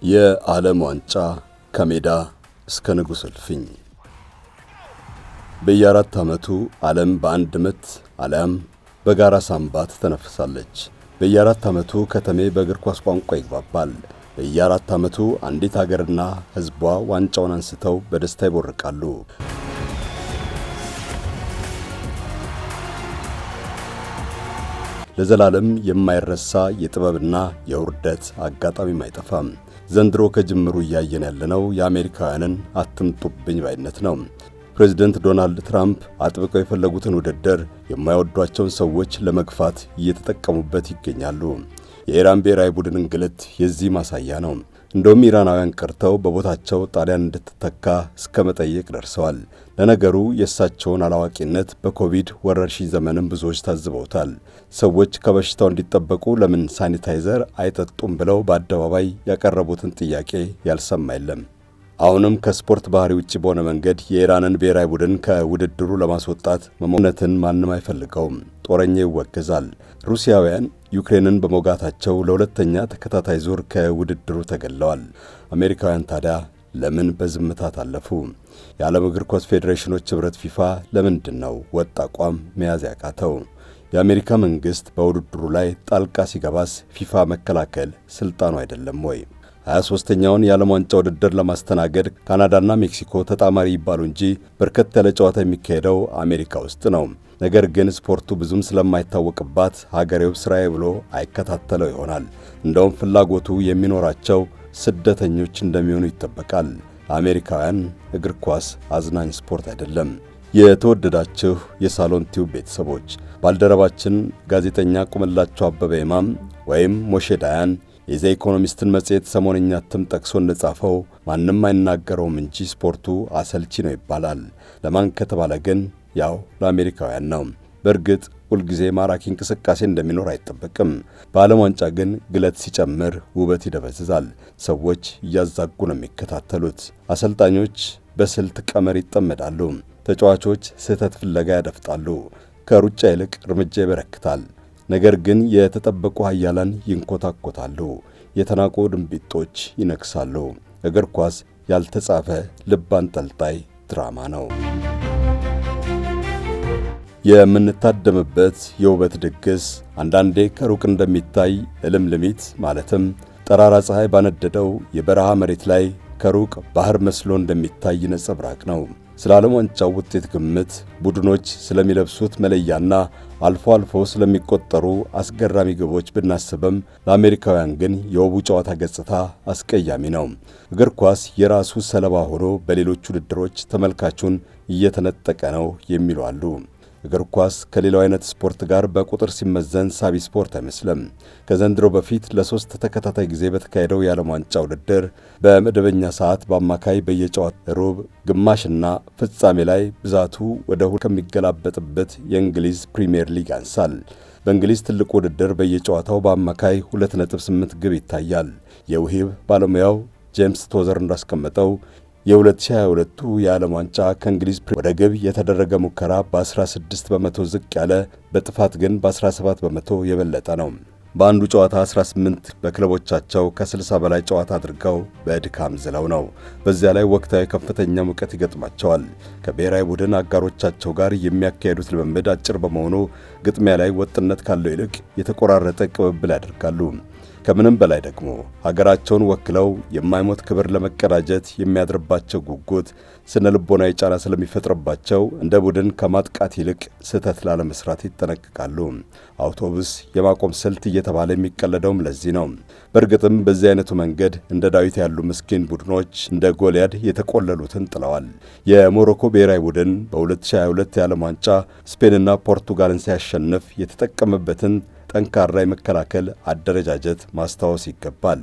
የዓለም ዋንጫ ከሜዳ እስከ ንጉሥ እልፍኝ። በየአራት ዓመቱ ዓለም በአንድ ምት አሊያም በጋራ ሳምባ ትተነፍሳለች። በየአራት ዓመቱ ከተሜ በእግር ኳስ ቋንቋ ይግባባል። በየአራት ዓመቱ አንዲት ሀገርና ሕዝቧ ዋንጫውን አንስተው በደስታ ይቦርቃሉ። ለዘላለም የማይረሳ የጥበብና የውርደት አጋጣሚም አይጠፋም። ዘንድሮ ከጅምሩ እያየን ያለነው የአሜሪካውያንን አትምጡብኝ ባይነት ነው። ፕሬዝደንት ዶናልድ ትራምፕ አጥብቀው የፈለጉትን ውድድር የማይወዷቸውን ሰዎች ለመግፋት እየተጠቀሙበት ይገኛሉ። የኢራን ብሔራዊ ቡድን እንግልት የዚህ ማሳያ ነው። እንደውም ኢራናውያን ቀርተው በቦታቸው ጣሊያን እንድትተካ እስከ መጠየቅ ደርሰዋል። ለነገሩ የእሳቸውን አላዋቂነት በኮቪድ ወረርሽኝ ዘመንም ብዙዎች ታዝበውታል። ሰዎች ከበሽታው እንዲጠበቁ ለምን ሳኒታይዘር አይጠጡም ብለው በአደባባይ ያቀረቡትን ጥያቄ ያልሰማ የለም። አሁንም ከስፖርት ባህሪ ውጭ በሆነ መንገድ የኢራንን ብሔራዊ ቡድን ከውድድሩ ለማስወጣት መሞነትን ማንም አይፈልገውም። ጦረኛ ይወገዛል። ሩሲያውያን ዩክሬንን በመውጋታቸው ለሁለተኛ ተከታታይ ዙር ከውድድሩ ተገለዋል። አሜሪካውያን ታዲያ ለምን በዝምታ ታለፉ? የዓለም እግር ኳስ ፌዴሬሽኖች ኅብረት ፊፋ ለምንድን ነው ወጥ አቋም መያዝ ያቃተው? የአሜሪካ መንግሥት በውድድሩ ላይ ጣልቃ ሲገባስ ፊፋ መከላከል ሥልጣኑ አይደለም ወይ? 23ኛውን የዓለም ዋንጫ ውድድር ለማስተናገድ ካናዳና ሜክሲኮ ተጣማሪ ይባሉ እንጂ በርከት ያለ ጨዋታ የሚካሄደው አሜሪካ ውስጥ ነው። ነገር ግን ስፖርቱ ብዙም ስለማይታወቅባት ሀገሬው ስራዬ ብሎ አይከታተለው ይሆናል። እንደውም ፍላጎቱ የሚኖራቸው ስደተኞች እንደሚሆኑ ይጠበቃል። ለአሜሪካውያን እግር ኳስ አዝናኝ ስፖርት አይደለም። የተወደዳችሁ የሳሎን ቲዩብ ቤተሰቦች፣ ባልደረባችን ጋዜጠኛ ቁምላቸው አበበ ይማም ወይም ሞሼ ዳያን የዘ ኢኮኖሚስትን መጽሔት ሰሞንኛ እትም ጠቅሶ እንደጻፈው ማንም አይናገረውም እንጂ ስፖርቱ አሰልቺ ነው ይባላል። ለማን ከተባለ ግን ያው ለአሜሪካውያን ነው። በእርግጥ ሁልጊዜ ማራኪ እንቅስቃሴ እንደሚኖር አይጠበቅም። በዓለም ዋንጫ ግን ግለት ሲጨምር ውበት ይደበዝዛል። ሰዎች እያዛጉ ነው የሚከታተሉት። አሰልጣኞች በስልት ቀመር ይጠመዳሉ። ተጫዋቾች ስህተት ፍለጋ ያደፍጣሉ። ከሩጫ ይልቅ እርምጃ ይበረክታል። ነገር ግን የተጠበቁ ኃያላን ይንኮታኮታሉ። የተናቁ ድንቢጦች ይነክሳሉ። እግር ኳስ ያልተጻፈ ልብ አንጠልጣይ ድራማ ነው። የምንታደምበት የውበት ድግስ አንዳንዴ ከሩቅ እንደሚታይ እልምልሚት ማለትም ጠራራ ፀሐይ ባነደደው የበረሃ መሬት ላይ ከሩቅ ባህር መስሎ እንደሚታይ ነጸብራቅ ነው። ስለ ዓለም ዋንጫው ውጤት ግምት፣ ቡድኖች ስለሚለብሱት መለያና አልፎ አልፎ ስለሚቆጠሩ አስገራሚ ግቦች ብናስብም ለአሜሪካውያን ግን የውቡ ጨዋታ ገጽታ አስቀያሚ ነው። እግር ኳስ የራሱ ሰለባ ሆኖ በሌሎች ውድድሮች ተመልካቹን እየተነጠቀ ነው የሚሉ አሉ። እግር ኳስ ከሌላው አይነት ስፖርት ጋር በቁጥር ሲመዘን ሳቢ ስፖርት አይመስልም። ከዘንድሮ በፊት ለ3 ተከታታይ ጊዜ በተካሄደው የዓለም ዋንጫ ውድድር በመደበኛ ሰዓት በአማካይ በየጨዋታ ሩብ፣ ግማሽና ፍጻሜ ላይ ብዛቱ ወደ 2 ከሚገላበጥበት የእንግሊዝ ፕሪሚየር ሊግ ያንሳል። በእንግሊዝ ትልቁ ውድድር በየጨዋታው በአማካይ 2.8 ግብ ይታያል። የውሂብ ባለሙያው ጄምስ ቶዘር እንዳስቀመጠው የ2022ቱ የዓለም ዋንጫ ከእንግሊዝ ወደ ግብ የተደረገ ሙከራ በ16 በመቶ ዝቅ ያለ፣ በጥፋት ግን በ17 በመቶ የበለጠ ነው። በአንዱ ጨዋታ 18 በክለቦቻቸው ከ60 በላይ ጨዋታ አድርገው በድካም ዝለው ነው። በዚያ ላይ ወቅታዊ ከፍተኛ ሙቀት ይገጥማቸዋል። ከብሔራዊ ቡድን አጋሮቻቸው ጋር የሚያካሄዱት ልምምድ አጭር በመሆኑ ግጥሚያ ላይ ወጥነት ካለው ይልቅ የተቆራረጠ ቅብብል ያደርጋሉ። ከምንም በላይ ደግሞ ሀገራቸውን ወክለው የማይሞት ክብር ለመቀዳጀት የሚያድርባቸው ጉጉት ስነ ልቦናዊ ጫና ስለሚፈጥርባቸው እንደ ቡድን ከማጥቃት ይልቅ ስህተት ላለመስራት ይጠነቅቃሉ። አውቶቡስ የማቆም ስልት እየተባለ የሚቀለደውም ለዚህ ነው። በእርግጥም በዚህ አይነቱ መንገድ እንደ ዳዊት ያሉ ምስኪን ቡድኖች እንደ ጎልያድ የተቆለሉትን ጥለዋል። የሞሮኮ ብሔራዊ ቡድን በ2022 የዓለም ዋንጫ ስፔንና ፖርቱጋልን ሲያሸንፍ የተጠቀመበትን ጠንካራ የመከላከል አደረጃጀት ማስታወስ ይገባል።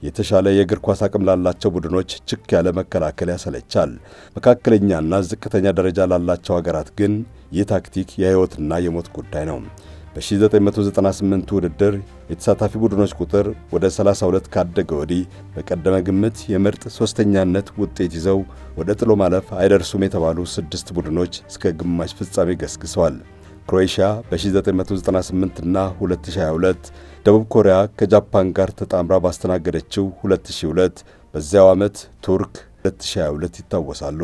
የተሻለ የእግር ኳስ አቅም ላላቸው ቡድኖች ችክ ያለ መከላከል ያሰለቻል። መካከለኛና ዝቅተኛ ደረጃ ላላቸው ሀገራት ግን ይህ ታክቲክ የሕይወትና የሞት ጉዳይ ነው። በ1998 ውድድር የተሳታፊ ቡድኖች ቁጥር ወደ 32 ካደገ ወዲህ በቀደመ ግምት የምርጥ ሶስተኛነት ውጤት ይዘው ወደ ጥሎ ማለፍ አይደርሱም የተባሉ 6 ቡድኖች እስከ ግማሽ ፍጻሜ ገስግሰዋል። ክሮኤሽያ በ1998 እና 2022፣ ደቡብ ኮሪያ ከጃፓን ጋር ተጣምራ ባስተናገደችው 2002፣ በዚያው ዓመት ቱርክ 2022 ይታወሳሉ።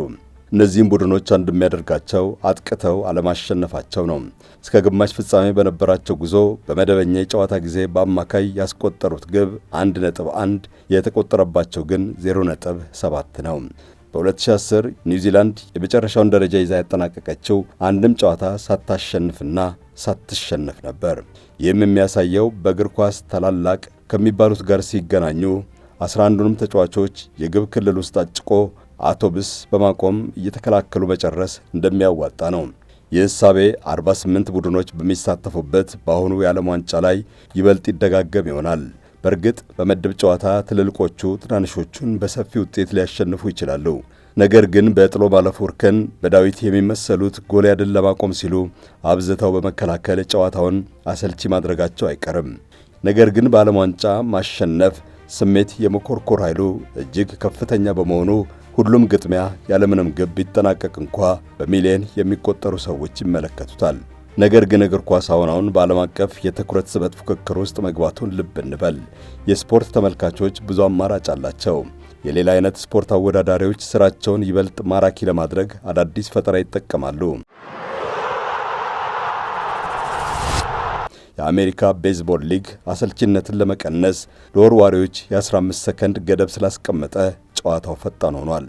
እነዚህም ቡድኖች አንድ የሚያደርጋቸው አጥቅተው አለማሸነፋቸው ነው። እስከ ግማሽ ፍጻሜ በነበራቸው ጉዞ በመደበኛ የጨዋታ ጊዜ በአማካይ ያስቆጠሩት ግብ 1.1፣ የተቆጠረባቸው ግን 0.7 ነው። በ2010 ኒውዚላንድ የመጨረሻውን ደረጃ ይዛ ያጠናቀቀችው አንድም ጨዋታ ሳታሸንፍና ሳትሸነፍ ነበር። ይህም የሚያሳየው በእግር ኳስ ታላላቅ ከሚባሉት ጋር ሲገናኙ 11ዱንም ተጫዋቾች የግብ ክልል ውስጥ አጭቆ አውቶቡስ በማቆም እየተከላከሉ መጨረስ እንደሚያዋጣ ነው። ይህ እሳቤ 48 ቡድኖች በሚሳተፉበት በአሁኑ የዓለም ዋንጫ ላይ ይበልጥ ይደጋገም ይሆናል። በእርግጥ በምድብ ጨዋታ ትልልቆቹ ትናንሾቹን በሰፊ ውጤት ሊያሸንፉ ይችላሉ። ነገር ግን በጥሎ ማለፉ እርከን በዳዊት የሚመሰሉት ጎልያድን ለማቆም ሲሉ አብዝተው በመከላከል ጨዋታውን አሰልቺ ማድረጋቸው አይቀርም። ነገር ግን በዓለም ዋንጫ ማሸነፍ ስሜት የመኮርኮር ኃይሉ እጅግ ከፍተኛ በመሆኑ ሁሉም ግጥሚያ ያለምንም ግብ ቢጠናቀቅ እንኳ በሚሊዮን የሚቆጠሩ ሰዎች ይመለከቱታል። ነገር ግን እግር ኳስ አሁን በዓለም አቀፍ የትኩረት ስበት ፉክክር ውስጥ መግባቱን ልብ እንበል። የስፖርት ተመልካቾች ብዙ አማራጭ አላቸው። የሌላ አይነት ስፖርት አወዳዳሪዎች ስራቸውን ይበልጥ ማራኪ ለማድረግ አዳዲስ ፈጠራ ይጠቀማሉ። የአሜሪካ ቤዝቦል ሊግ አሰልቺነትን ለመቀነስ ለወርዋሪዎች የ15 ሰከንድ ገደብ ስላስቀመጠ ጨዋታው ፈጣን ሆኗል።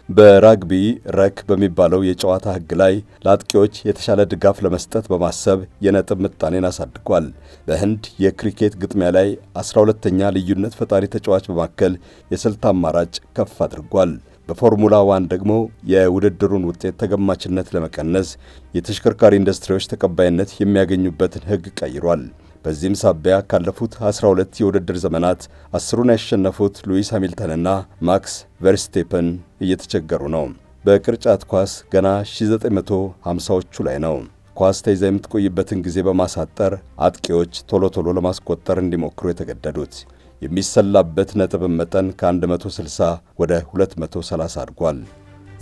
በራግቢ ረክ በሚባለው የጨዋታ ሕግ ላይ ለአጥቂዎች የተሻለ ድጋፍ ለመስጠት በማሰብ የነጥብ ምጣኔን አሳድጓል። በህንድ የክሪኬት ግጥሚያ ላይ 12ኛ ልዩነት ፈጣሪ ተጫዋች በማከል የስልት አማራጭ ከፍ አድርጓል። በፎርሙላ 1 ደግሞ የውድድሩን ውጤት ተገማችነት ለመቀነስ የተሽከርካሪ ኢንዱስትሪዎች ተቀባይነት የሚያገኙበትን ሕግ ቀይሯል። በዚህም ሳቢያ ካለፉት 12 የውድድር ዘመናት 10ሩን ያሸነፉት ሉዊስ ሃሚልተንና ማክስ ቨርስቴፐን እየተቸገሩ ነው። በቅርጫት ኳስ ገና 1950ዎቹ ላይ ነው ኳስ ተይዛ የምትቆይበትን ጊዜ በማሳጠር አጥቂዎች ቶሎ ቶሎ ለማስቆጠር እንዲሞክሩ የተገደዱት። የሚሰላበት ነጥብ መጠን ከ160 ወደ 230 አድጓል።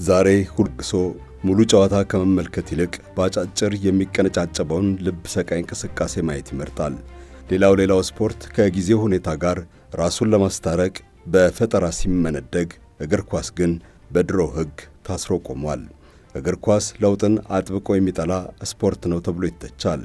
ዛሬ ሁልግሶ ሙሉ ጨዋታ ከመመልከት ይልቅ በአጫጭር የሚቀነጫጨበውን ልብ ሰቃይ እንቅስቃሴ ማየት ይመርጣል። ሌላው ስፖርት ከጊዜው ሁኔታ ጋር ራሱን ለማስታረቅ በፈጠራ ሲመነደግ፣ እግር ኳስ ግን በድሮ ሕግ ታስሮ ቆሟል። እግር ኳስ ለውጥን አጥብቆ የሚጠላ ስፖርት ነው ተብሎ ይተቻል።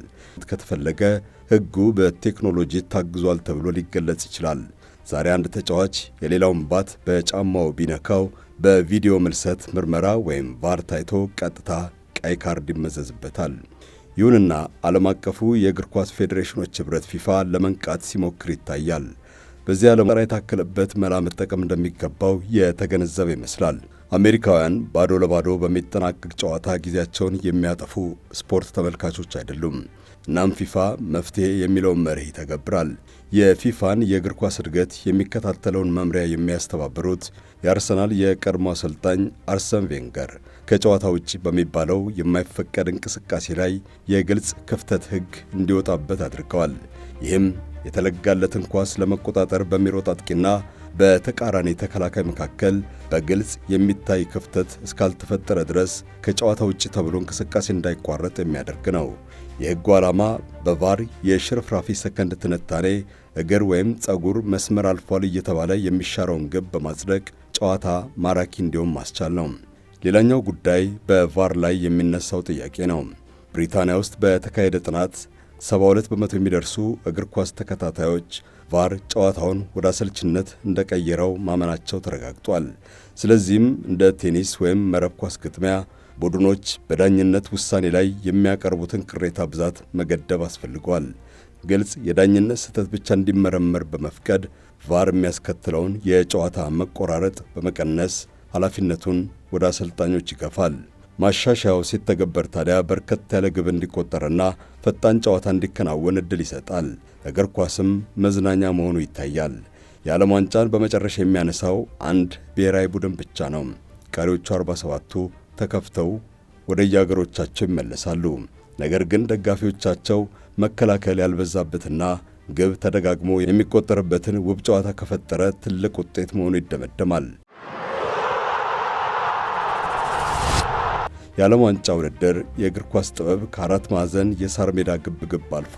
ከተፈለገ ሕጉ በቴክኖሎጂ ታግዟል ተብሎ ሊገለጽ ይችላል። ዛሬ አንድ ተጫዋች የሌላውን ባት በጫማው ቢነካው በቪዲዮ ምልሰት ምርመራ ወይም ቫር ታይቶ ቀጥታ ቀይ ካርድ ይመዘዝበታል። ይሁንና ዓለም አቀፉ የእግር ኳስ ፌዴሬሽኖች ኅብረት ፊፋ ለመንቃት ሲሞክር ይታያል። በዚህ ዓለም የታከለበት መላ መጠቀም እንደሚገባው የተገነዘበ ይመስላል። አሜሪካውያን ባዶ ለባዶ በሚጠናቀቅ ጨዋታ ጊዜያቸውን የሚያጠፉ ስፖርት ተመልካቾች አይደሉም። እናም ፊፋ መፍትሄ የሚለውን መርህ ይተገብራል። የፊፋን የእግር ኳስ እድገት የሚከታተለውን መምሪያ የሚያስተባብሩት የአርሰናል የቀድሞ አሰልጣኝ አርሰን ቬንገር ከጨዋታ ውጪ በሚባለው የማይፈቀድ እንቅስቃሴ ላይ የግልጽ ክፍተት ሕግ እንዲወጣበት አድርገዋል። ይህም የተለጋለትን ኳስ ለመቆጣጠር በሚሮጥ አጥቂና በተቃራኒ ተከላካይ መካከል በግልጽ የሚታይ ክፍተት እስካልተፈጠረ ድረስ ከጨዋታ ውጪ ተብሎ እንቅስቃሴ እንዳይቋረጥ የሚያደርግ ነው። የሕጉ ዓላማ በቫር የሽርፍራፊ ሰከንድ ትንታኔ እግር ወይም ጸጉር መስመር አልፏል እየተባለ የሚሻረውን ግብ በማጽደቅ ጨዋታ ማራኪ እንዲሆን ማስቻል ነው። ሌላኛው ጉዳይ በቫር ላይ የሚነሳው ጥያቄ ነው። ብሪታንያ ውስጥ በተካሄደ ጥናት 72 በመቶ የሚደርሱ እግር ኳስ ተከታታዮች ቫር ጨዋታውን ወደ አሰልችነት እንደቀየረው ማመናቸው ተረጋግጧል። ስለዚህም እንደ ቴኒስ ወይም መረብ ኳስ ግጥሚያ ቡድኖች በዳኝነት ውሳኔ ላይ የሚያቀርቡትን ቅሬታ ብዛት መገደብ አስፈልጓል። ግልጽ የዳኝነት ስህተት ብቻ እንዲመረመር በመፍቀድ ቫር የሚያስከትለውን የጨዋታ መቆራረጥ በመቀነስ ኃላፊነቱን ወደ አሰልጣኞች ይገፋል። ማሻሻያው ሲተገበር ታዲያ በርከት ያለ ግብ እንዲቆጠርና ፈጣን ጨዋታ እንዲከናወን ዕድል ይሰጣል። እግር ኳስም መዝናኛ መሆኑ ይታያል። የዓለም ዋንጫን በመጨረሻ የሚያነሳው አንድ ብሔራዊ ቡድን ብቻ ነው። ቀሪዎቹ 47ቱ ተከፍተው ወደ የአገሮቻቸው ይመለሳሉ። ነገር ግን ደጋፊዎቻቸው መከላከል ያልበዛበትና ግብ ተደጋግሞ የሚቆጠርበትን ውብ ጨዋታ ከፈጠረ ትልቅ ውጤት መሆኑ ይደመደማል። የዓለም ዋንጫ ውድድር የእግር ኳስ ጥበብ ከአራት ማዕዘን የሳር ሜዳ ግብ አልፎ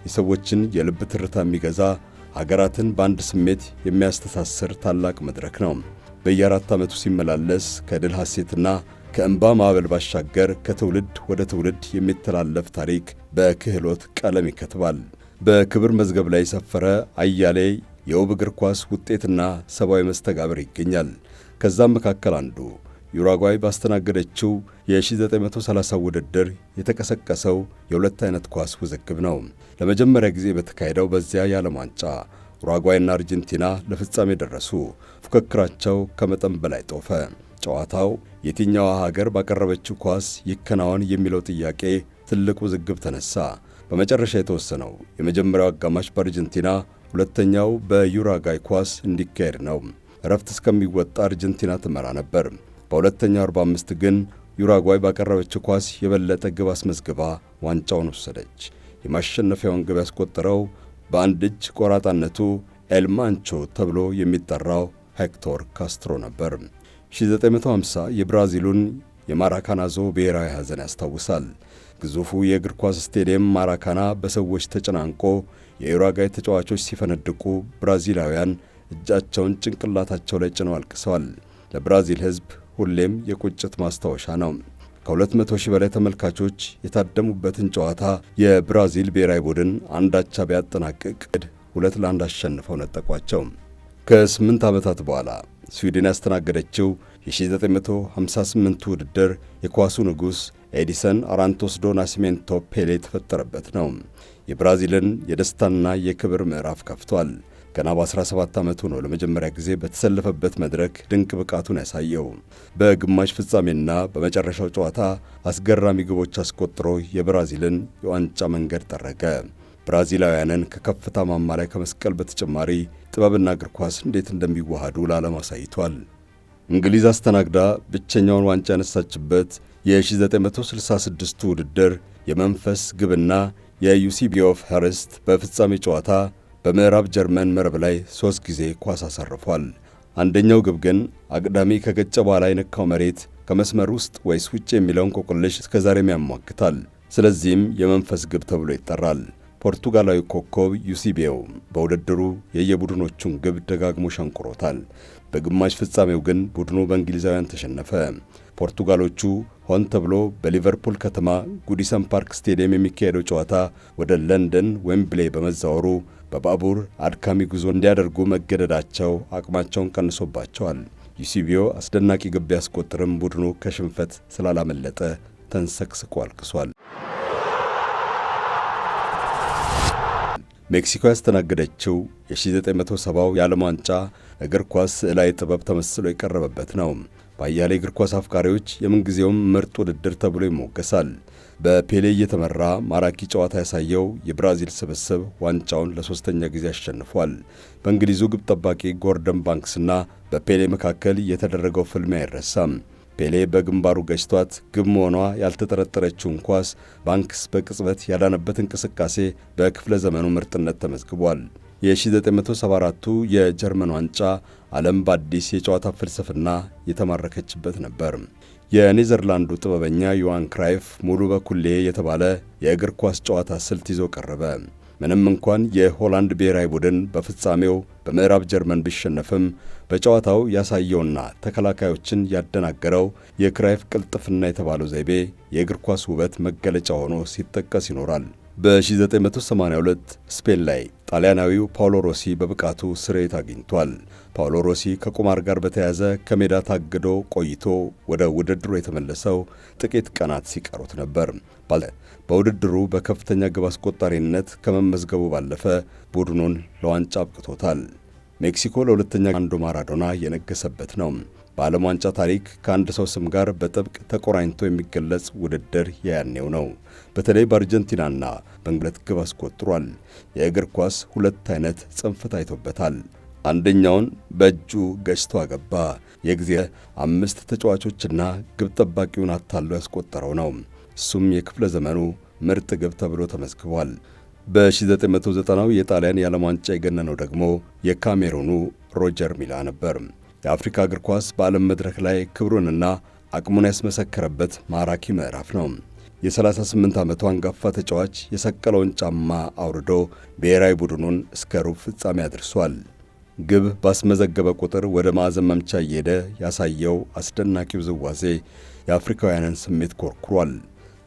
የሰዎችን የልብ ትርታ የሚገዛ ሀገራትን በአንድ ስሜት የሚያስተሳስር ታላቅ መድረክ ነው። በየአራት ዓመቱ ሲመላለስ ከድል ሐሴትና ከእንባ ማዕበል ባሻገር ከትውልድ ወደ ትውልድ የሚተላለፍ ታሪክ በክህሎት ቀለም ይከትባል። በክብር መዝገብ ላይ የሰፈረ አያሌ የውብ እግር ኳስ ውጤትና ሰብአዊ መስተጋብር ይገኛል። ከዛም መካከል አንዱ ዩራጓይ ባስተናገደችው የ1930 ውድድር የተቀሰቀሰው የሁለት አይነት ኳስ ውዝግብ ነው። ለመጀመሪያ ጊዜ በተካሄደው በዚያ የዓለም ዋንጫ ኡራጓይና አርጀንቲና ለፍጻሜ ደረሱ። ፉክክራቸው ከመጠን በላይ ጦፈ። ጨዋታው የትኛዋ ሀገር ባቀረበችው ኳስ ይከናወን የሚለው ጥያቄ ትልቅ ውዝግብ ተነሳ። በመጨረሻ የተወሰነው የመጀመሪያው አጋማሽ በአርጀንቲና፣ ሁለተኛው በዩራጓይ ኳስ እንዲካሄድ ነው። እረፍት እስከሚወጣ አርጀንቲና ትመራ ነበር። በሁለተኛው 45 ግን ዩራጓይ ባቀረበችው ኳስ የበለጠ ግብ አስመዝግባ ዋንጫውን ወሰደች። የማሸነፊያውን ግብ ያስቆጠረው በአንድ እጅ ቆራጣነቱ ኤልማንቾ ተብሎ የሚጠራው ሄክቶር ካስትሮ ነበር። 1950 የብራዚሉን የማራካናዞ ብሔራዊ ሐዘን ያስታውሳል። ግዙፉ የእግር ኳስ ስቴዲየም ማራካና በሰዎች ተጨናንቆ የዩራጓይ ተጫዋቾች ሲፈነድቁ ብራዚላውያን እጃቸውን ጭንቅላታቸው ላይ ጭነው አልቅሰዋል። ለብራዚል ሕዝብ ሁሌም የቁጭት ማስታወሻ ነው። ከ200 ሺህ በላይ ተመልካቾች የታደሙበትን ጨዋታ የብራዚል ብሔራዊ ቡድን አንዳቻ ቢያጠናቅቅ 2-1 አሸንፈው ነጠቋቸው። ከ8 ዓመታት በኋላ ስዊድን ያስተናገደችው የ1958 ውድድር የኳሱ ንጉሥ ኤዲሰን አራንቶስ ዶ ናሲሜንቶ ፔሌ የተፈጠረበት ነው። የብራዚልን የደስታና የክብር ምዕራፍ ከፍቷል። ገና በ17 ዓመቱ ነው ለመጀመሪያ ጊዜ በተሰለፈበት መድረክ ድንቅ ብቃቱን ያሳየው። በግማሽ ፍጻሜና በመጨረሻው ጨዋታ አስገራሚ ግቦች አስቆጥሮ የብራዚልን የዋንጫ መንገድ ጠረገ። ብራዚላውያንን ከከፍታ ማማ ላይ ከመስቀል በተጨማሪ ጥበብና እግር ኳስ እንዴት እንደሚዋሃዱ ለዓለም አሳይቷል። እንግሊዝ አስተናግዳ ብቸኛውን ዋንጫ ያነሳችበት የ1966 ውድድር የመንፈስ ግብና የዩሲቢ ኦፍ ኸርስት በፍጻሜ ጨዋታ በምዕራብ ጀርመን መረብ ላይ 3 ጊዜ ኳስ አሳርፏል። አንደኛው ግብ ግን አግዳሚ ከገጨ በኋላ የነካው መሬት ከመስመር ውስጥ ወይስ ውጭ የሚለውን ኮቆልሽ እስከዛሬም ያሟግታል። ስለዚህም የመንፈስ ግብ ተብሎ ይጠራል። ፖርቱጋላዊ ኮከብ ዩሲቢዮ በውድድሩ የየቡድኖቹን ግብ ደጋግሞ ሸንቁሮታል። በግማሽ ፍጻሜው ግን ቡድኑ በእንግሊዛውያን ተሸነፈ። ፖርቱጋሎቹ ሆን ተብሎ በሊቨርፑል ከተማ ጉዲሰን ፓርክ ስቴዲየም የሚካሄደው ጨዋታ ወደ ለንደን ዌምብሌ በመዛወሩ በባቡር አድካሚ ጉዞ እንዲያደርጉ መገደዳቸው አቅማቸውን ቀንሶባቸዋል። ዩሲቢዮ አስደናቂ ግብ ቢያስቆጥርም ቡድኑ ከሽንፈት ስላላመለጠ ተንሰቅስቆ አልቅሷል። ሜክሲኮ ያስተናገደችው የ1970 የዓለም ዋንጫ እግር ኳስ ስዕላዊ ጥበብ ተመስሎ የቀረበበት ነው። በአያሌ እግር ኳስ አፍቃሪዎች የምንጊዜውም ምርጥ ውድድር ተብሎ ይሞገሳል። በፔሌ እየተመራ ማራኪ ጨዋታ ያሳየው የብራዚል ስብስብ ዋንጫውን ለ3ኛ ጊዜ አሸንፏል። በእንግሊዙ ግብ ጠባቂ ጎርደን ባንክስና በፔሌ መካከል የተደረገው ፍልሚያ አይረሳም። ፔሌ በግንባሩ ገጭቷት ግብ መሆኗ ያልተጠረጠረችውን ኳስ ባንክስ በቅጽበት ያዳነበት እንቅስቃሴ በክፍለ ዘመኑ ምርጥነት ተመዝግቧል። የ1974ቱ የጀርመን ዋንጫ ዓለም በአዲስ የጨዋታ ፍልስፍና የተማረከችበት ነበር። የኔዘርላንዱ ጥበበኛ ዮሃን ክራይፍ ሙሉ በኩሌ የተባለ የእግር ኳስ ጨዋታ ስልት ይዞ ቀረበ። ምንም እንኳን የሆላንድ ብሔራዊ ቡድን በፍጻሜው በምዕራብ ጀርመን ቢሸነፍም በጨዋታው ያሳየውና ተከላካዮችን ያደናገረው የክራይፍ ቅልጥፍና የተባለው ዘይቤ የእግር ኳስ ውበት መገለጫ ሆኖ ሲጠቀስ ይኖራል። በ1982 ስፔን ላይ ጣሊያናዊው ፓውሎ ሮሲ በብቃቱ ስርየት አግኝቷል። ፓውሎ ሮሲ ከቁማር ጋር በተያያዘ ከሜዳ ታግዶ ቆይቶ ወደ ውድድሩ የተመለሰው ጥቂት ቀናት ሲቀሩት ነበር። በውድድሩ በከፍተኛ ግብ አስቆጣሪነት ከመመዝገቡ ባለፈ ቡድኑን ለዋንጫ አብቅቶታል። ሜክሲኮ ለሁለተኛ አንዱ ማራዶና የነገሰበት ነው። በዓለም ዋንጫ ታሪክ ከአንድ ሰው ስም ጋር በጥብቅ ተቆራኝቶ የሚገለጽ ውድድር ያያኔው ነው። በተለይ በአርጀንቲናና በእንግሊዝ ግብ አስቆጥሯል። የእግር ኳስ ሁለት አይነት ጽንፍ ታይቶበታል። አንደኛውን በእጁ ገጭቶ አገባ። የጊዜ 5 ተጫዋቾችና ግብ ጠባቂውን አታሎ ያስቆጠረው ነው። እሱም የክፍለ ዘመኑ ምርጥ ግብ ተብሎ ተመዝግቧል። በ1990 የጣሊያን የዓለም ዋንጫ የገነነው ደግሞ የካሜሩኑ ሮጀር ሚላ ነበር። የአፍሪካ እግር ኳስ በዓለም መድረክ ላይ ክብሩንና አቅሙን ያስመሰከረበት ማራኪ ምዕራፍ ነው። የ38 ዓመቱ አንጋፋ ተጫዋች የሰቀለውን ጫማ አውርዶ ብሔራዊ ቡድኑን እስከ ሩብ ፍጻሜ አድርሷል። ግብ ባስመዘገበ ቁጥር ወደ ማዕዘን መምቻ እየሄደ ያሳየው አስደናቂው ዝዋዜ የአፍሪካውያንን ስሜት ኮርኩሯል።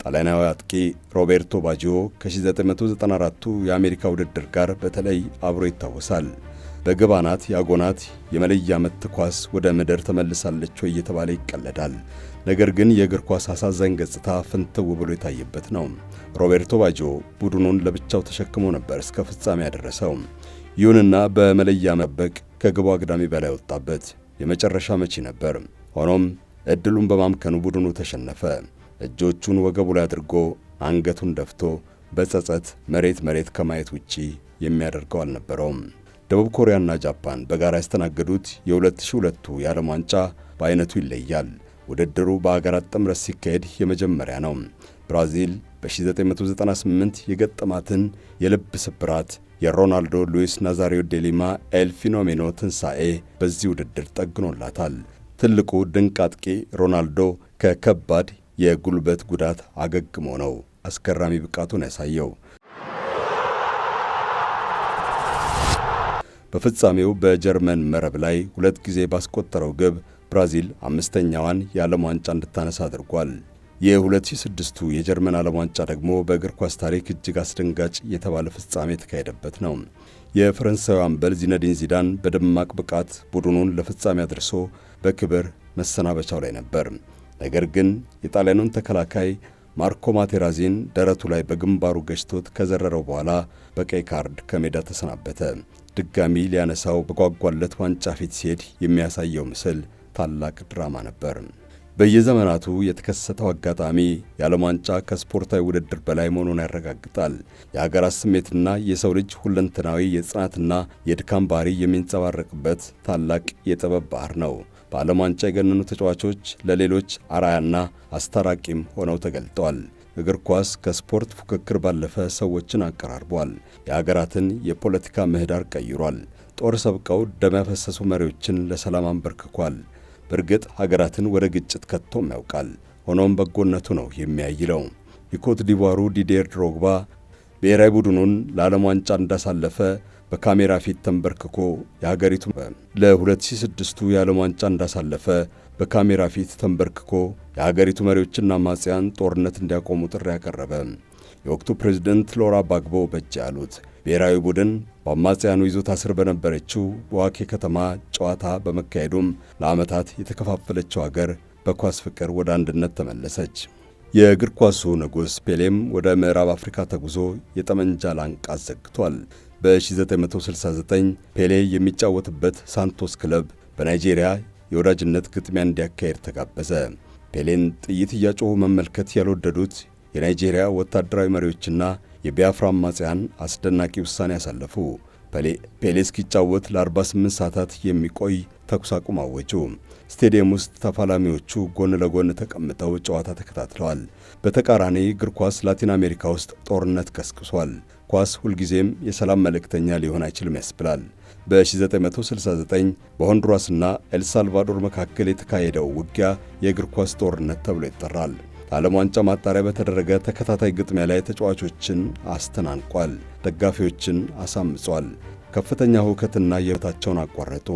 ጣሊያናዊ አጥቂ ሮቤርቶ ባጂዮ ከ1994ቱ የአሜሪካ ውድድር ጋር በተለይ አብሮ ይታወሳል። በግብ አናት ያጎናት የመለያ ምት ኳስ ወደ ምድር ተመልሳለች ወይ እየተባለ ይቀለዳል። ነገር ግን የእግር ኳስ አሳዛኝ ገጽታ ፍንትው ብሎ የታየበት ነው። ሮቤርቶ ባጂዮ ቡድኑን ለብቻው ተሸክሞ ነበር እስከ ፍጻሜ ያደረሰው። ይሁንና በመለያ መበቅ ከግቡ አግዳሚ በላይ ወጣበት። የመጨረሻ መቺ ነበር። ሆኖም እድሉን በማምከኑ ቡድኑ ተሸነፈ። እጆቹን ወገቡ ላይ አድርጎ አንገቱን ደፍቶ በጸጸት መሬት ከማየት ውጪ የሚያደርገው አልነበረውም። ደቡብ ኮሪያና ጃፓን በጋራ ያስተናገዱት የ2002ቱ የዓለም ዋንጫ በአይነቱ ይለያል። ውድድሩ በአገራት ጥምረት ሲካሄድ የመጀመሪያ ነው። ብራዚል በ1998 የገጠማትን የልብ ስብራት የሮናልዶ ሉዊስ ናዛሪዮ ዴሊማ ኤል ፊኖሜኖ ትንሣኤ በዚህ ውድድር ጠግኖላታል። ትልቁ ድንቅ አጥቂ ሮናልዶ ከከባድ የጉልበት ጉዳት አገግሞ ነው አስገራሚ ብቃቱን ያሳየው። በፍጻሜው በጀርመን መረብ ላይ 2 ጊዜ ባስቆጠረው ግብ ብራዚል 5ኛዋን የዓለም ዋንጫ እንድታነሳ አድርጓል። የ2006ቱ የጀርመን ዓለም ዋንጫ ደግሞ በእግር ኳስ ታሪክ እጅግ አስደንጋጭ የተባለ ፍጻሜ የተካሄደበት ነው። የፈረንሳዩ አምበል ዚነዲን ዚዳን በደማቅ ብቃት ቡድኑን ለፍጻሜ አድርሶ በክብር መሰናበቻው ላይ ነበር። ነገር ግን የጣሊያኑን ተከላካይ ማርኮ ማቴራዚን ደረቱ ላይ በግንባሩ ገጭቶት ከዘረረው በኋላ በቀይ ካርድ ከሜዳ ተሰናበተ። ድጋሚ ሊያነሳው በጓጓለት ዋንጫ ፊት ሲሄድ የሚያሳየው ምስል ታላቅ ድራማ ነበር። በየዘመናቱ የተከሰተው አጋጣሚ የዓለም ዋንጫ ከስፖርታዊ ውድድር በላይ መሆኑን ያረጋግጣል። የሀገራት ስሜትና የሰው ልጅ ሁለንተናዊ የጽናትና የድካም ባህሪ የሚንጸባረቅበት ታላቅ የጥበብ ባህር ነው። በዓለም ዋንጫ የገነኑ ተጫዋቾች ለሌሎች አርአያና አስታራቂም ሆነው ተገልጠዋል። እግር ኳስ ከስፖርት ፉክክር ባለፈ ሰዎችን አቀራርቧል። የሀገራትን የፖለቲካ ምህዳር ቀይሯል። ጦር ሰብቀው ደም ያፈሰሱ መሪዎችን ለሰላም አንበርክኳል። በእርግጥ ሀገራትን ወደ ግጭት ከቶም ያውቃል። ሆኖም በጎነቱ ነው የሚያይለው። የኮት ዲቯሩ ዲዲየር ድሮግባ ብሔራዊ ቡድኑን ለዓለም ዋንጫ እንዳሳለፈ በካሜራ ፊት ተንበርክኮ የሀገሪቱ ለ2006ቱ የዓለም ዋንጫ እንዳሳለፈ በካሜራ ፊት ተንበርክኮ የሀገሪቱ መሪዎችና አማጽያን ጦርነት እንዲያቆሙ ጥሪ ያቀረበ። የወቅቱ ፕሬዝደንት ሎራ ባግቦ በጅ ያሉት ብሔራዊ ቡድን በአማጽያኑ ይዞታ ስር በነበረችው በዋኬ ከተማ ጨዋታ በመካሄዱም ለዓመታት የተከፋፈለችው ሀገር በኳስ ፍቅር ወደ አንድነት ተመለሰች። የእግር ኳሱ ንጉሥ ፔሌም ወደ ምዕራብ አፍሪካ ተጉዞ የጠመንጃ ላንቃ ዘግቷል። በ1969 ፔሌ የሚጫወትበት ሳንቶስ ክለብ በናይጄሪያ የወዳጅነት ግጥሚያ እንዲያካሄድ ተጋበዘ። ፔሌን ጥይት እያጮሁ መመልከት ያልወደዱት የናይጄሪያ ወታደራዊ መሪዎችና የቢያፍራ አማጽያን አስደናቂ ውሳኔ ያሳለፉ። ፔሌ እስኪጫወት ለ48 ሰዓታት የሚቆይ ተኩስ አቁም አወጁ። ስቴዲየም ውስጥ ተፋላሚዎቹ ጎን ለጎን ተቀምጠው ጨዋታ ተከታትለዋል። በተቃራኒ እግር ኳስ ላቲን አሜሪካ ውስጥ ጦርነት ቀስቅሷል። ኳስ ሁልጊዜም የሰላም መልእክተኛ ሊሆን አይችልም ያስብላል። በ1969 በሆንዱራስና ኤልሳልቫዶር መካከል የተካሄደው ውጊያ የእግር ኳስ ጦርነት ተብሎ ይጠራል። ለዓለም ዋንጫ ማጣሪያ በተደረገ ተከታታይ ግጥሚያ ላይ ተጫዋቾችን አስተናንቋል፣ ደጋፊዎችን አሳምጿል። ከፍተኛ ሁከትና የሕይወታቸውን አቋረጡ።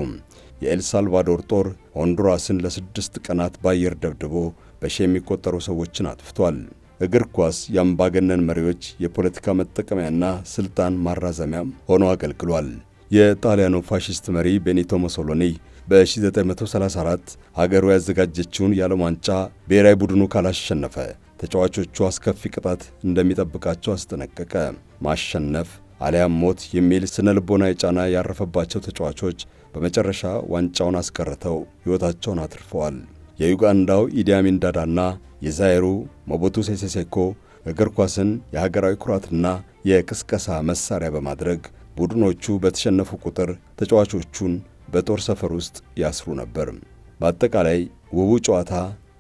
የኤልሳልቫዶር ጦር ሆንዱራስን ለ6 ቀናት በአየር ደብድቦ በሺ የሚቆጠሩ ሰዎችን አጥፍቷል። እግር ኳስ የአምባገነን መሪዎች የፖለቲካ መጠቀሚያና ስልጣን ማራዘሚያም ሆኖ አገልግሏል። የጣሊያኑ ፋሺስት መሪ ቤኒቶ ሙሶሎኒ በ1934 ሀገሩ ያዘጋጀችውን የዓለም ዋንጫ ብሔራዊ ቡድኑ ካላሸነፈ ተጫዋቾቹ አስከፊ ቅጣት እንደሚጠብቃቸው አስጠነቀቀ። ማሸነፍ አሊያም ሞት የሚል ስነ ልቦናዊ ጫና ያረፈባቸው ተጫዋቾች በመጨረሻ ዋንጫውን አስቀርተው ሕይወታቸውን አትርፈዋል። የዩጋንዳው ኢዲ አሚን ዳዳና የዛይሩ ሞቡቱ ሴሴ ሴኮ እግር ኳስን የሀገራዊ ኩራትና የቅስቀሳ መሳሪያ በማድረግ ቡድኖቹ በተሸነፉ ቁጥር ተጫዋቾቹን በጦር ሰፈር ውስጥ ያስሩ ነበር። በአጠቃላይ ውቡ ጨዋታ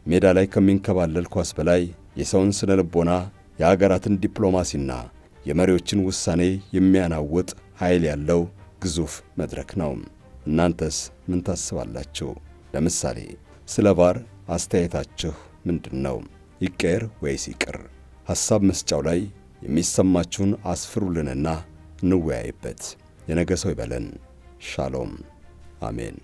ሜዳ ላይ ከሚንከባለል ኳስ በላይ የሰውን ስነ ልቦና፣ የሀገራትን ዲፕሎማሲና የመሪዎችን ውሳኔ የሚያናውጥ ኃይል ያለው ግዙፍ መድረክ ነው። እናንተስ ምን ታስባላችሁ? ለምሳሌ ስለ ቫር አስተያየታችሁ ምንድነው? ይቀየር ወይስ ይቅር? ሐሳብ መስጫው ላይ የሚሰማችሁን አስፍሩልንና እንወያይበት። የነገ ሰው ይበለን። ሻሎም አሜን።